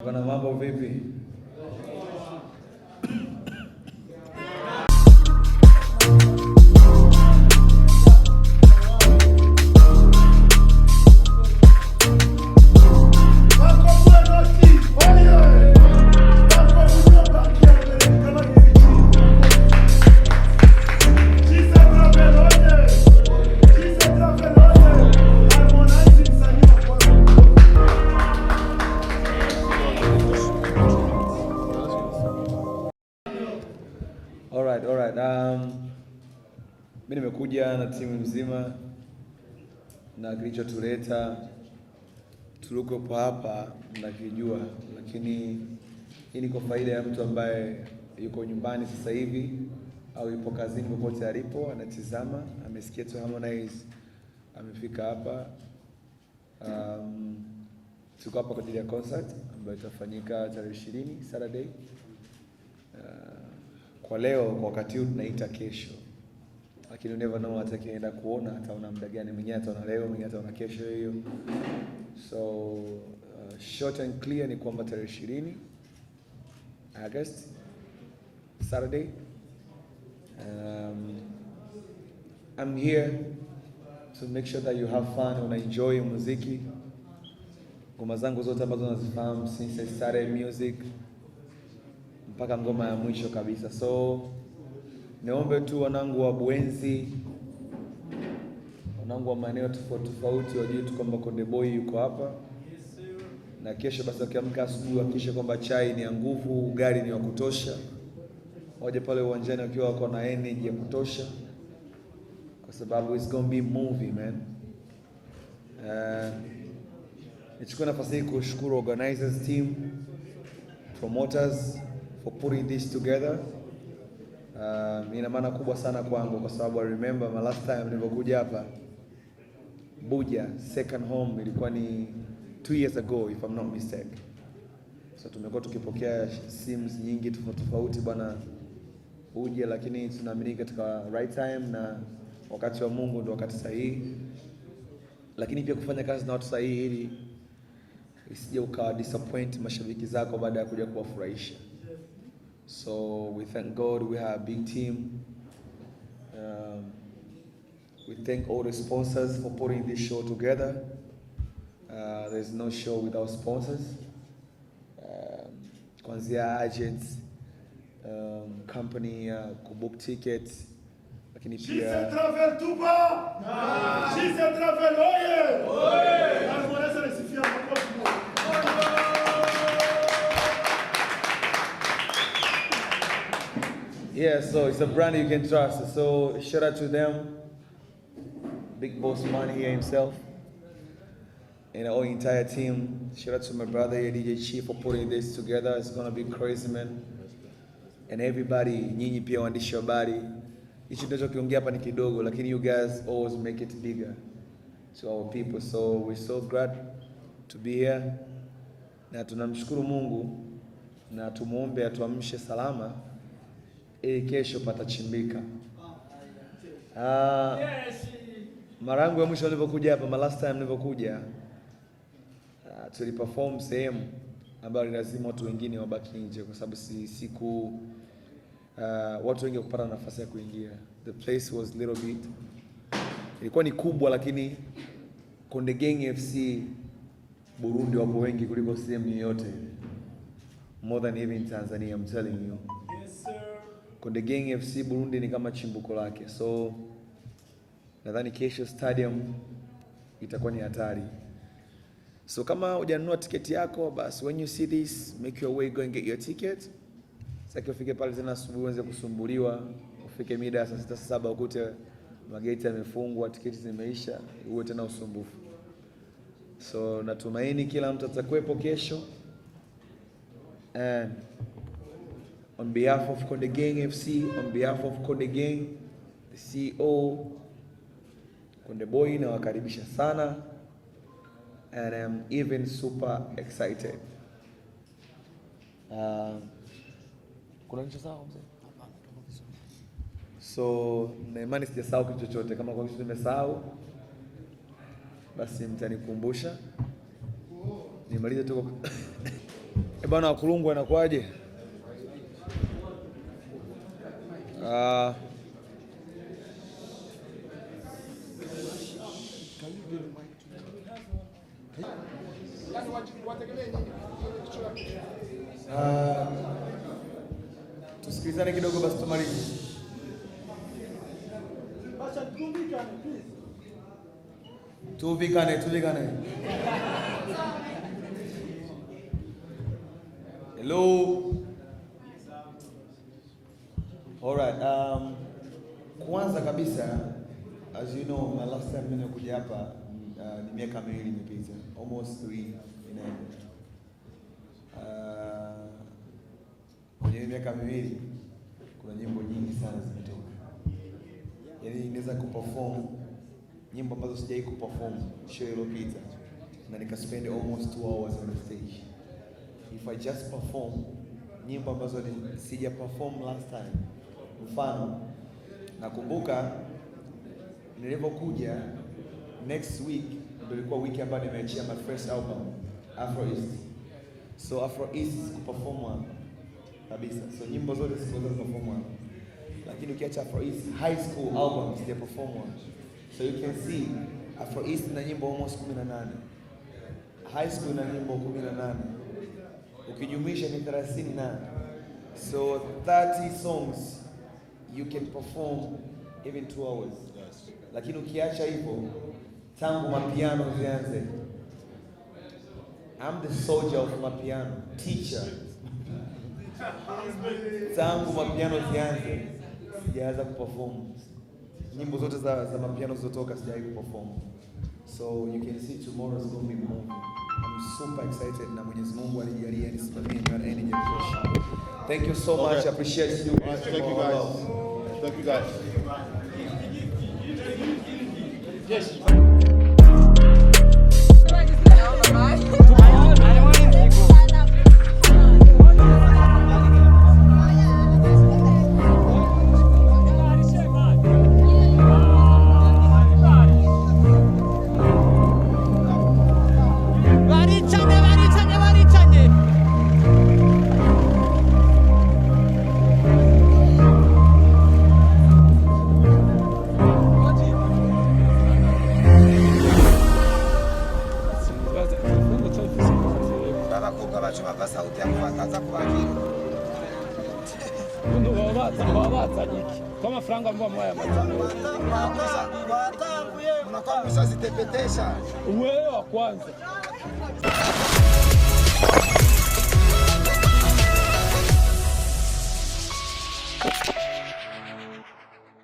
Kuna mambo vipi? Alright. Mimi nimekuja na timu nzima na kilichotuleta tuliko hapa mnakijua, lakini hii ni kwa faida ya mtu ambaye yuko nyumbani sasa hivi au yupo kazini, popote alipo anatizama, amesikia tu Harmonize amefika hapa. Tuko hapa kwa ajili ya concert ambayo itafanyika tarehe 20 Saturday. Kwa leo kwa wakati huu tunaita kesho, lakini you never know atakayeenda kuona ataona muda gani. Mwingine ataona leo, mwingine ataona kesho hiyo. So short and clear ni kwamba tarehe 20 August Saturday, I'm here to make sure that you have fun and enjoy muziki. Ngoma zangu zote ambazo nazifahamu since I started music mpaka ngoma ya mwisho kabisa. So niombe tu wanangu wa Buenzi, wanangu wa maeneo tofauti wajue tu kwamba Konde Boy yuko hapa. Na kesho basi ukiamka asubuhi hakikisha kwamba chai ni ya nguvu, ugali ni wa kutosha. Waje pale uwanjani wakiwa wako na energy ya kutosha, kwa sababu it's going to be movie, man. Nichukue nafasi hii kushukuru organizers team, promoters for putting this together. Ina maana kubwa sana kwangu kwa sababu I remember my last time nilipokuja hapa Buja second home ilikuwa ni 2 years ago if I'm not mistaken. So tumekuwa tukipokea sims nyingi tofauti bwana Buja, lakini tunaamini katika right time na wakati wa Mungu ndio wakati sahihi, lakini pia kufanya kazi na watu sahihi ili isije ukawa disappoint mashabiki zako baada ya kuja kuwafurahisha. So we thank God we have a big team. We thank all the sponsors for putting this show together. There's no show without sponsors. Kwanzia agents, company kubook tickets, lakini pia travel tupa. Travel oye. Harmonize resifia makofi. Yeah, so it's a brand you can trust. So shout out to them. Big boss man here himself. And our entire team. Shout out to my brother here, DJ Chief, for putting this together. It's gonna be crazy, man. And everybody, nyinyi pia waandishi wa habari. Hicho ndio kiongea hapa ni kidogo, lakini you guys always make it bigger to our people. So we're so glad to be here. Na tunamshukuru Mungu na tumuombe atuamshe salama kesho patachimbika. Mara yangu ya mwisho nilipokuja hapa, last time nilipokuja, tuliperform sehemu ambayo lazima watu wengine wabaki nje kwa sababu siku watu wengi kupata nafasi ya kuingia. The place was little bit, ilikuwa ni kubwa, lakini Konde Gang FC Burundi wapo wengi kuliko sehemu yoyote, more than even Tanzania, I'm telling you. Yes sir. Konde Gang FC Burundi ni kama chimbuko lake. So nadhani kesho stadium itakuwa ni hatari. So kama hujanunua tiketi yako, basi when you see this, make your way, go and get your ticket. Sasa ufike pale tena asubuhi uanze kusumbuliwa, ufike mida saa 6 7 ukute mageti yamefungwa, tiketi zimeisha, uwe tena usumbufu. So natumaini kila mtu atakuwepo kesho. And on behalf of Konde Gang FC, on behalf of Konde Gang, the CEO, Konde Boy, nawakaribisha sana. And I'm even super excited. Kuna kitu sawa mzee? So na imani sijasahau kitu chochote. Kama kwa kitu nimesahau, basi mtanikumbusha. Nimalize tu Bana kulungwa inakuaje? Tusikilizane kidogo basi tumalize. Tuvikane. Hello. All right. Kwanza kabisa, as you know, my last time nimekuja hapa ni miaka miwili imepita, almost 3 inaenda. Kwenye miaka miwili kuna nyimbo nyingi sana zimetoka. Yaani naweza kuperform nyimbo ambazo sijai kuperform show iliyopita na nikaspend almost 2 hours on the stage. If I just perform nyimbo ambazo sija perform last time. Mfano, nakumbuka nilipokuja next week ndio ilikuwa wiki ambayo nimeachia my first album Afro East. So Afro East kuperform kabisa. So nyimbo zote sikuweza kuperform. Lakini ukiacha Afro East high school albums they perform. So you can see Afro East na nyimbo almost 18. High school na nyimbo 18. Ukijumlisha ni 30 na. So 30 songs you can perform even 2 hours. Yes. Lakini ukiacha hivyo tangu mapiano zianze, I'm the soldier of mapiano, teacher. Tangu mapiano zianze sijaanza kuperform. Nyimbo zote za mapiano zilizotoka sijawahi kuperform. So you can see tomorrow is going to be moving. I'm super excited na Mwenyezi Mungu alijalia nisimamie na energy ya kesho. Thank you so much. I appreciate you. Thank you guys. Thank you guys. Yes. Kama franga mbwa moya matano. Unakuwa mshazitepetesha. Wewe wa kwanza.